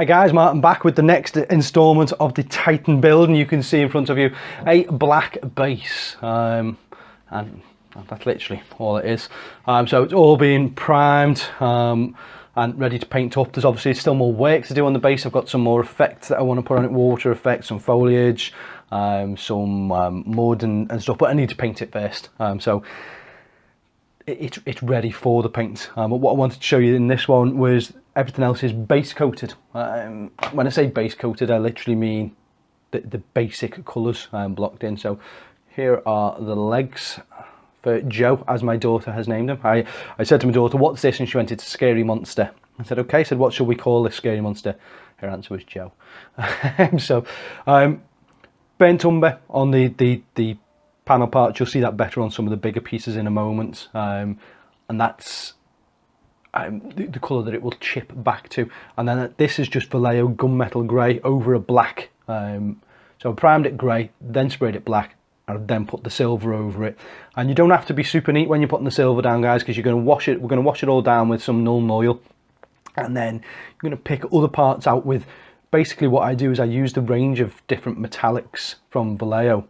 Hi guys, Martin back with the next instalment of the Titan build, and you can see in front of you a black base, and that's literally all it is. So it's all being primed and ready to paint up. There's obviously still more work to do on the base. I've got some more effects that I want to put on it, water effects, some foliage, some mud and stuff, but I need to paint it first. So it's ready for the paint. But what I wanted to show you in this one was everything else is base coated. When I say base coated, I literally mean the basic colours blocked in. So here are the legs for Joe, as my daughter has named him. I said to my daughter, "What's this?" And she went, "It's a scary monster." I said, "Okay." I said, "What shall we call this scary monster?" Her answer was Joe. So burnt umber on the panel parts. You'll see that better on some of the bigger pieces in a moment, and that's the colour that it will chip back to. And then this is just Vallejo gunmetal grey over a black. So I primed it grey, then sprayed it black, and then put the silver over it. And you don't have to be super neat when you're putting the silver down, guys, because you're going to wash it. We're going to wash it all down with some Nuln oil, and then you're going to pick other parts out with. Basically what I do is I use the range of different metallics from Vallejo.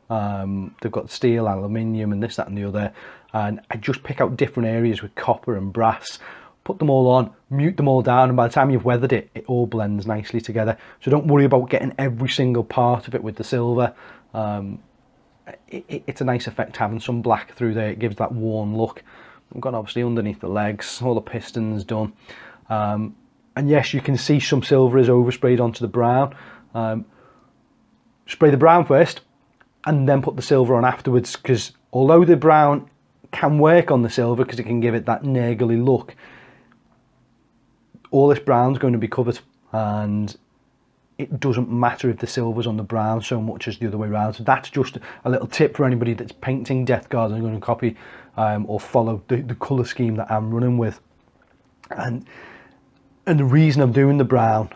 They've got steel, aluminium and this, that and the other. And I just pick out different areas with copper and brass, put them all on, mute them all down, and by the time you've weathered it, it all blends nicely together. So don't worry about getting every single part of it with the silver. It's a nice effect having some black through there. It gives that worn look. I've got obviously underneath the legs, all the pistons done. And yes, you can see some silver is oversprayed onto the brown. Spray the brown first and then put the silver on afterwards, because although the brown can work on the silver because it can give it that nagely look, all this brown's going to be covered, and it doesn't matter if the silver's on the brown so much as the other way around. So that's just a little tip for anybody that's painting Death Guard and going to copy or follow the colour scheme that I'm running with. And the reason I'm doing the brown,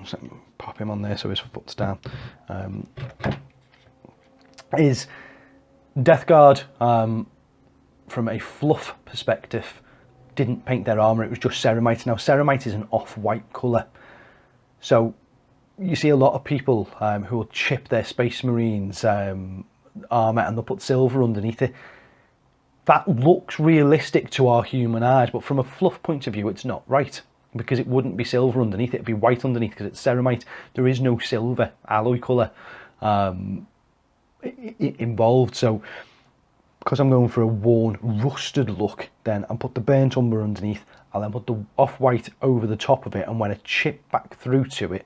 so pop him on there so his foot's down, is Death Guard, from a fluff perspective, didn't paint their armour, it was just ceramite. Now ceramite is an off-white colour, so you see a lot of people who will chip their Space Marines armour and they'll put silver underneath it. That looks realistic to our human eyes, but from a fluff point of view it's not right, because it wouldn't be silver underneath, it'd be white underneath because it's ceramite. There is no silver alloy colour involved. So because I'm going for a worn, rusted look, then I'll put the burnt umber underneath, I'll then put the off-white over the top of it, and when I chip back through to it,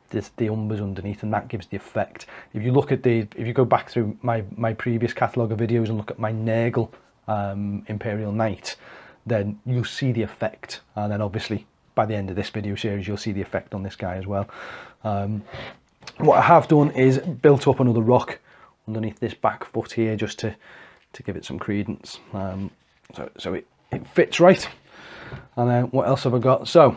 the umber's underneath, and that gives the effect. If you look at if you go back through my previous catalogue of videos and look at my Nurgle Imperial Knight, then you'll see the effect. And then obviously by the end of this video series you'll see the effect on this guy as well. What I have done is built up another rock underneath this back foot here, just to give it some credence, so it fits right. And then what else have I got? So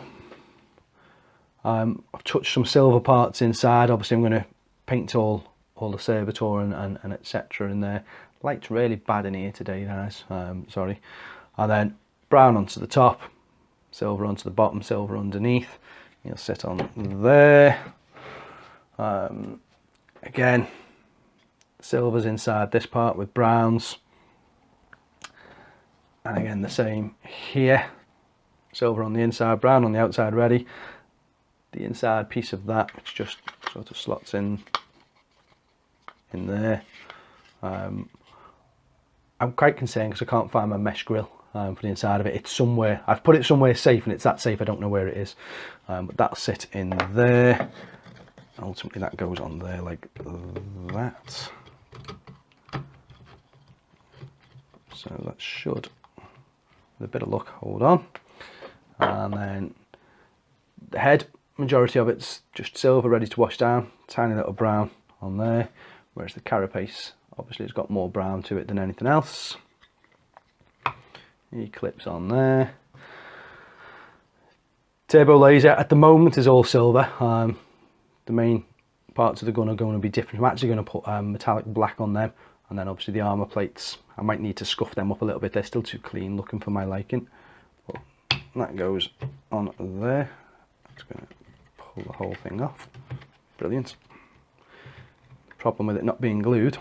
I've touched some silver parts inside. Obviously I'm going to paint all the servitor and etc in there. Light's really bad in here today, guys, sorry. And then brown onto the top, silver onto the bottom, silver underneath. You'll sit on there. Again, silver's inside this part with browns. And again, the same here. Silver on the inside, brown on the outside ready. The inside piece of that, which just sort of slots in there. I'm quite concerned because I can't find my mesh grill for the inside of it. It's somewhere, I've put it somewhere safe, and it's that safe I don't know where it is, but that'll sit in there. Ultimately that goes on there like that, so that should, with a bit of luck, hold on. And then the head, majority of it's just silver ready to wash down, tiny little brown on there, whereas the carapace obviously has got more brown to it than anything else. He clips on there. Turbo laser at the moment is all silver. The main parts of the gun are going to be different. I'm actually going to put metallic black on them, and then obviously the armour plates, I might need to scuff them up a little bit. They're still too clean looking for my liking. But that goes on there. It's going to pull the whole thing off. Brilliant. Problem with it not being glued.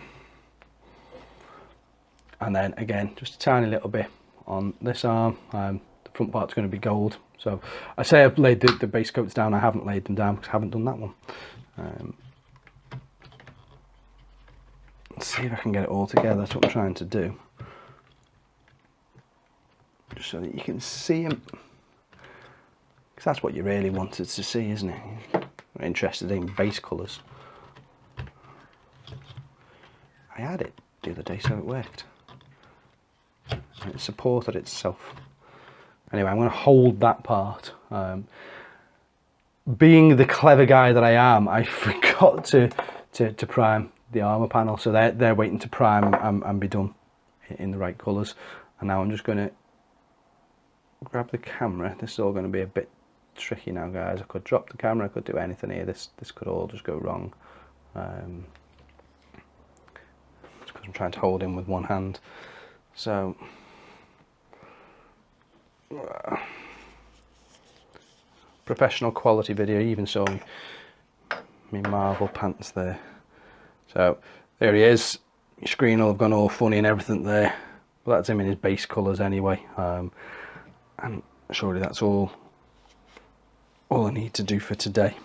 And then again, just a tiny little bit on this arm. The front part's going to be gold. So I say I've laid the base coats down, I haven't laid them down because I haven't done that one. Let's see if I can get it all together. That's what I'm trying to do. Just so that you can see them. Because that's what you really wanted to see, isn't it? You're interested in base colours. I had it the other day, so it worked. And it supported itself. Anyway, I'm going to hold that part. Being the clever guy that I am, I forgot to prime the armour panel, so they're waiting to prime and be done in the right colours. And now I'm just going to grab the camera. This is all going to be a bit tricky now, guys. I could drop the camera, I could do anything here. This could all just go wrong. It's because I'm trying to hold in with one hand. So professional quality video. You even saw me Marvel pants there. So there he is. Your screen will have gone all funny and everything there, but that's him in his base colours anyway. And surely that's all I need to do for today.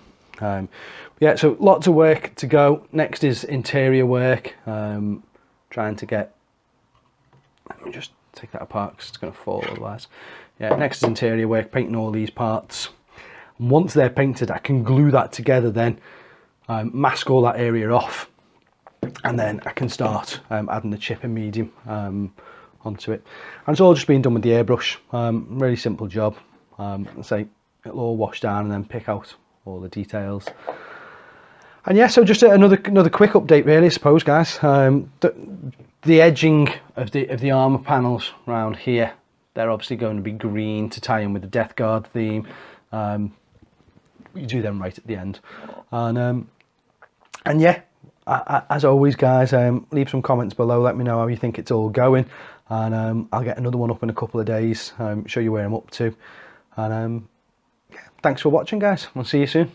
Yeah, so lots of work to go. Next is interior work. Trying to get, let me just take that apart because it's going to fall otherwise. Yeah, next is interior work, painting all these parts. And once they're painted, I can glue that together then, mask all that area off, and then I can start adding the chip and medium onto it. And it's all just being done with the airbrush. Really simple job. Say it'll all wash down and then pick out all the details. And yeah, so just another quick update really, I suppose, guys. The edging of the armour panels around here, they're obviously going to be green to tie in with the Death Guard theme. You do them right at the end. And yeah, as always, guys, leave some comments below. Let me know how you think it's all going. And I'll get another one up in a couple of days, show you where I'm up to. And yeah, thanks for watching, guys. We'll see you soon.